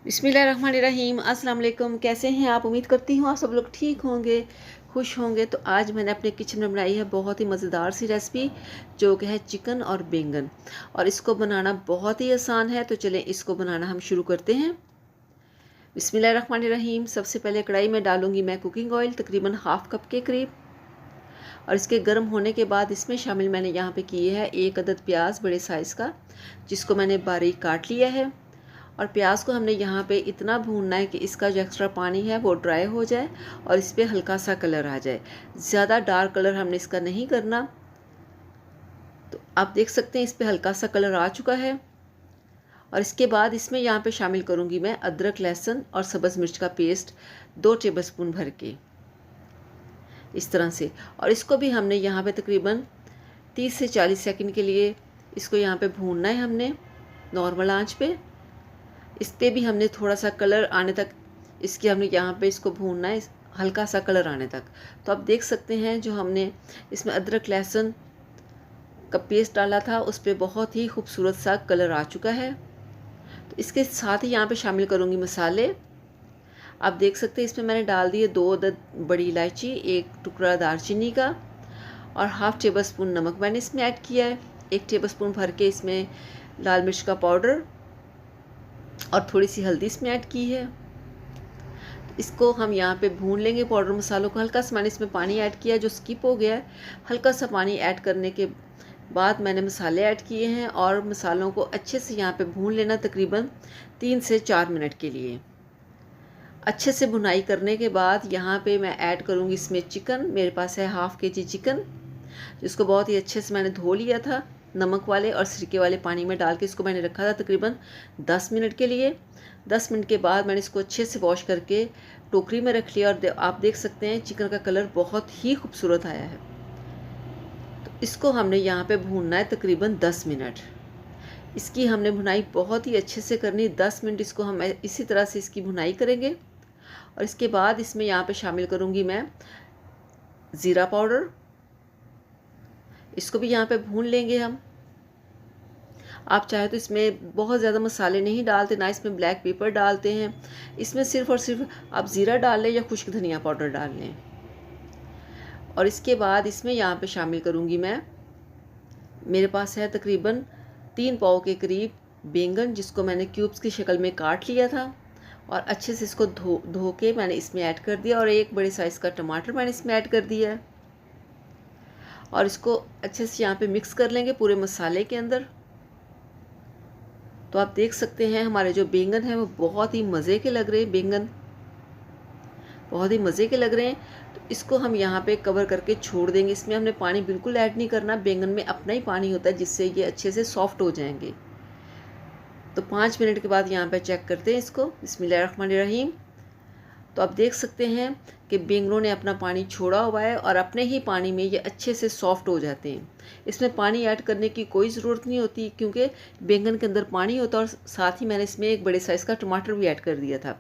बिस्मिल्लाहिर्रहमानिर्रहीम। अस्सलाम वालेकुम। कैसे हैं आप? उम्मीद करती हूँ आप सब लोग ठीक होंगे, खुश होंगे। तो आज मैंने अपने किचन में बनाई है बहुत ही मज़ेदार सी रेसिपी, जो कि है चिकन और बैंगन। और इसको बनाना बहुत ही आसान है। तो चलें इसको बनाना हम शुरू करते हैं। बिस्मिल्लाहिर्रहमानिर्रहीम। सबसे पहले कढ़ाई में डालूंगी मैं कुकिंग ऑयल, तकरीबन हाफ़ कप के करीब। और इसके गर्म होने के बाद इसमें शामिल मैंने यहाँ पे किए है 1 अदद प्याज बड़े साइज़ का, जिसको मैंने बारीक काट लिया है। और प्याज को हमने यहाँ पे इतना भूनना है कि इसका जो एक्स्ट्रा पानी है वो ड्राई हो जाए और इस पर हल्का सा कलर आ जाए। ज़्यादा डार्क कलर हमने इसका नहीं करना। तो आप देख सकते हैं इस पर हल्का सा कलर आ चुका है। और इसके बाद इसमें यहाँ पे शामिल करूँगी मैं अदरक, लहसुन और सब्ज़ मिर्च का पेस्ट 2 टेबलस्पून भर के, इस तरह से। और इसको भी हमने यहाँ पे तकरीबन 30 से 40 सेकंड के लिए इसको यहाँ पे भूनना है हमने, नॉर्मल आंच पे। इस पर भी हमने थोड़ा सा कलर आने तक इसकी हमने यहाँ पे इसको भूनना है, हल्का सा कलर आने तक। तो आप देख सकते हैं जो हमने इसमें अदरक लहसुन का पेस्ट डाला था उस पर बहुत ही खूबसूरत सा कलर आ चुका है। तो इसके साथ ही यहाँ पे शामिल करूँगी मसाले। आप देख सकते हैं इसमें मैंने डाल दिए 2 अदद बड़ी इलायची, 1 टुकड़ा दालचीनी का और हाफ़ टेबल स्पून नमक मैंने इसमें ऐड किया है। 1 टेबल स्पून भर के इसमें लाल मिर्च का पाउडर और थोड़ी सी हल्दी इसमें ऐड की है। इसको हम यहाँ पे भून लेंगे पाउडर मसालों को। हल्का सा मैंने इसमें पानी ऐड किया जो स्किप हो गया है। हल्का सा पानी ऐड करने के बाद मैंने मसाले ऐड किए हैं और मसालों को अच्छे से यहाँ पे भून लेना, तकरीबन 3 से 4 मिनट के लिए। अच्छे से भुनाई करने के बाद यहाँ पे मैं ऐड करूँगी इसमें चिकन। मेरे पास है हाफ़ केजी चिकन, जिसको बहुत ही अच्छे से मैंने धो लिया था नमक वाले और सिरके वाले पानी में डाल के। इसको मैंने रखा था तकरीबन 10 मिनट के लिए। 10 मिनट के बाद मैंने इसको अच्छे से वॉश करके टोकरी में रख लिया। और आप देख सकते हैं चिकन का कलर बहुत ही खूबसूरत आया है। तो इसको हमने यहाँ पे भूनना है तकरीबन 10 मिनट। इसकी हमने भुनाई बहुत ही अच्छे से करनी, 10 मिनट इसको हम इसी तरह से इसकी भुनाई करेंगे। और इसके बाद इसमें यहाँ पे शामिल करूँगी मैं ज़ीरा पाउडर। इसको भी यहाँ पे भून लेंगे हम। आप चाहे तो इसमें बहुत ज़्यादा मसाले नहीं डालते, ना इसमें ब्लैक पेपर डालते हैं। इसमें सिर्फ़ और सिर्फ आप ज़ीरा डाल लें या खुश्क धनिया पाउडर डाल लें। और इसके बाद इसमें यहाँ पे शामिल करूँगी मैं, मेरे पास है तकरीबन 3 पाव के करीब बैंगन, जिसको मैंने क्यूब्स की शक्ल में काट लिया था। और अच्छे से इसको धो के मैंने इसमें ऐड कर दिया। और 1 बड़े साइज़ का टमाटर मैंने इसमें ऐड कर दिया है। और इसको अच्छे से यहाँ पे मिक्स कर लेंगे पूरे मसाले के अंदर। तो आप देख सकते हैं हमारे जो बैंगन हैं वो बहुत ही मज़े के लग रहे हैं। बैंगन बहुत ही मज़े के लग रहे हैं। तो इसको हम यहाँ पे कवर करके छोड़ देंगे। इसमें हमने पानी बिल्कुल ऐड नहीं करना, बैंगन में अपना ही पानी होता है जिससे ये अच्छे से सॉफ्ट हो जाएंगे। तो 5 मिनट के बाद यहाँ पे चेक करते हैं इसको। बिस्मिल्लाहिर्रहमानिर्रहीम। तो आप देख सकते हैं कि बैंगनों ने अपना पानी छोड़ा हुआ है और अपने ही पानी में ये अच्छे से सॉफ्ट हो जाते हैं। इसमें पानी ऐड करने की कोई ज़रूरत नहीं होती, क्योंकि बैंगन के अंदर पानी होता है। और साथ ही मैंने इसमें 1 बड़े साइज़ का टमाटर भी ऐड कर दिया था।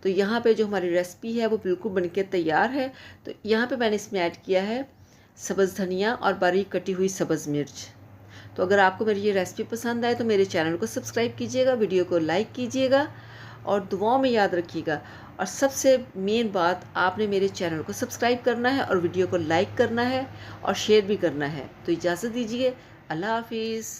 तो यहाँ पे जो हमारी रेसिपी है वो बिल्कुल बनके तैयार है। तो यहाँ पे मैंने इसमें ऐड किया है सब्ज़ धनिया और बारीक कटी हुई सब्ज़ मिर्च। तो अगर आपको मेरी ये रेसिपी पसंद आए तो मेरे चैनल को सब्सक्राइब कीजिएगा, वीडियो को लाइक कीजिएगा और दुआओं में याद रखिएगा। और सबसे मेन बात, आपने मेरे चैनल को सब्सक्राइब करना है और वीडियो को लाइक करना है और शेयर भी करना है। तो इजाज़त दीजिए। अल्लाह हाफिज़।